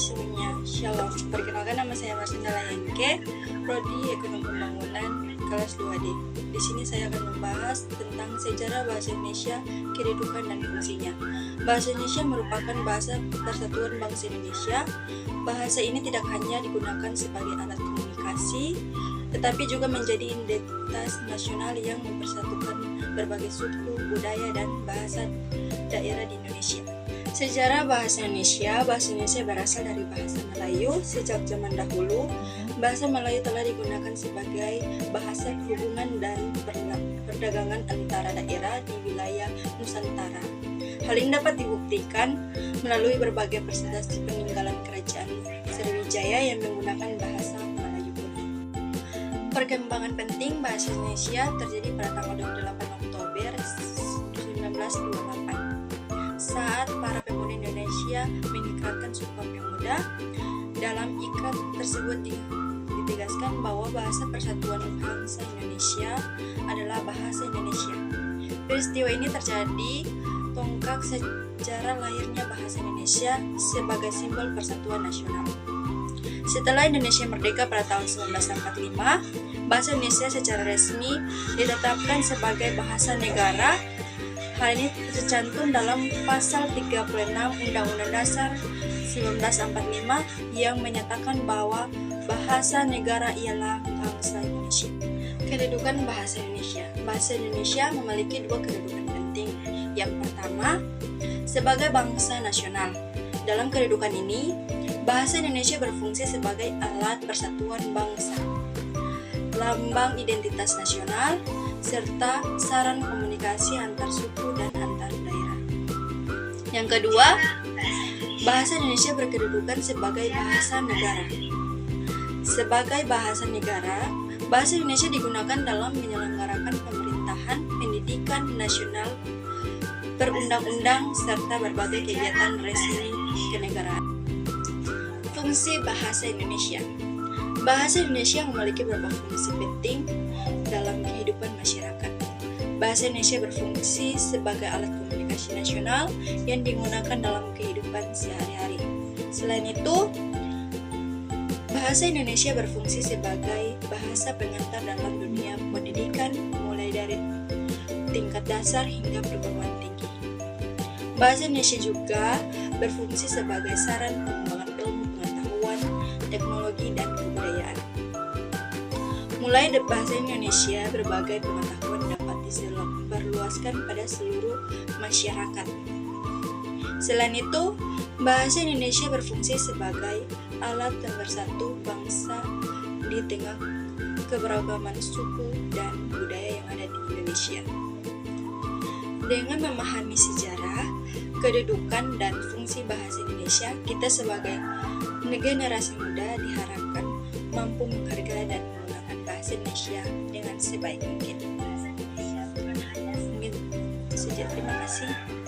semuanya, Shalom. Perkenalkan, nama saya Marsinda Layanke, Prodi Ekonomi Pembangunan kelas 2D. Di sini saya akan membahas tentang sejarah bahasa Indonesia, kedudukan dan fungsinya. Bahasa Indonesia merupakan bahasa persatuan bangsa Indonesia. Bahasa ini tidak hanya digunakan sebagai alat komunikasi, tetapi juga menjadi identitas nasional yang mempersatukan berbagai suku, budaya, dan bahasa daerah di Indonesia. Sejarah bahasa Indonesia berasal dari bahasa Melayu. Sejak zaman dahulu, bahasa Melayu telah digunakan sebagai bahasa hubungan dan perdagangan antara daerah di wilayah Nusantara. Hal ini dapat dibuktikan melalui berbagai presentasi peninggalan kerajaan Sriwijaya yang menggunakan bahasa Melayu kuno. Perkembangan penting bahasa Indonesia terjadi pada tanggal 28 Oktober 1928. Saat para pemuda Indonesia mengikrarkan Sumpah Pemuda. Dalam ikrar tersebut ditegaskan bahwa bahasa persatuan bangsa Indonesia adalah bahasa Indonesia. Peristiwa ini terjadi tonggak sejarah lahirnya bahasa Indonesia sebagai simbol persatuan nasional. Setelah Indonesia merdeka pada tahun 1945, bahasa Indonesia secara resmi ditetapkan sebagai bahasa negara. Hal ini tercantum dalam pasal 36 Undang-Undang Dasar 1945 yang menyatakan bahwa bahasa negara ialah bangsa Indonesia. Kedudukan bahasa Indonesia. Bahasa Indonesia memiliki dua kedudukan penting. Yang pertama, sebagai bangsa nasional. Dalam kedudukan ini, bahasa Indonesia berfungsi sebagai alat persatuan bangsa, lambang identitas nasional, serta sarana komunikasi antar suku dan antar daerah. Yang kedua, bahasa Indonesia berkedudukan sebagai bahasa negara. Sebagai bahasa negara, bahasa Indonesia digunakan dalam menyelenggarakan pemerintahan, pendidikan nasional, perundang-undang, serta berbagai kegiatan resmi kenegaraan. Fungsi bahasa Indonesia. Bahasa Indonesia memiliki beberapa fungsi penting dalam kehidupan masyarakat. Bahasa Indonesia berfungsi sebagai alat komunikasi nasional yang digunakan dalam kehidupan sehari-hari. Selain itu, bahasa Indonesia berfungsi sebagai bahasa pengantar dalam dunia pendidikan, mulai dari tingkat dasar hingga perguruan tinggi. Bahasa Indonesia juga berfungsi sebagai sarana pengembangan ilmu pengetahuan, teknologi, dan kebudayaan. Mulai dari bahasa Indonesia, berbagai pengetahuan dapat disebarluaskan pada seluruh masyarakat. Selain itu, bahasa Indonesia berfungsi sebagai alat pemersatu bangsa di tengah keberagaman suku dan budaya yang ada di Indonesia. Dengan memahami sejarah, kedudukan, dan fungsi bahasa Indonesia, kita sebagai generasi muda diharapkan mampu menghargai dan menggunakan bahasa Indonesia dengan sebaik mungkin. Mungkin saja, terima kasih.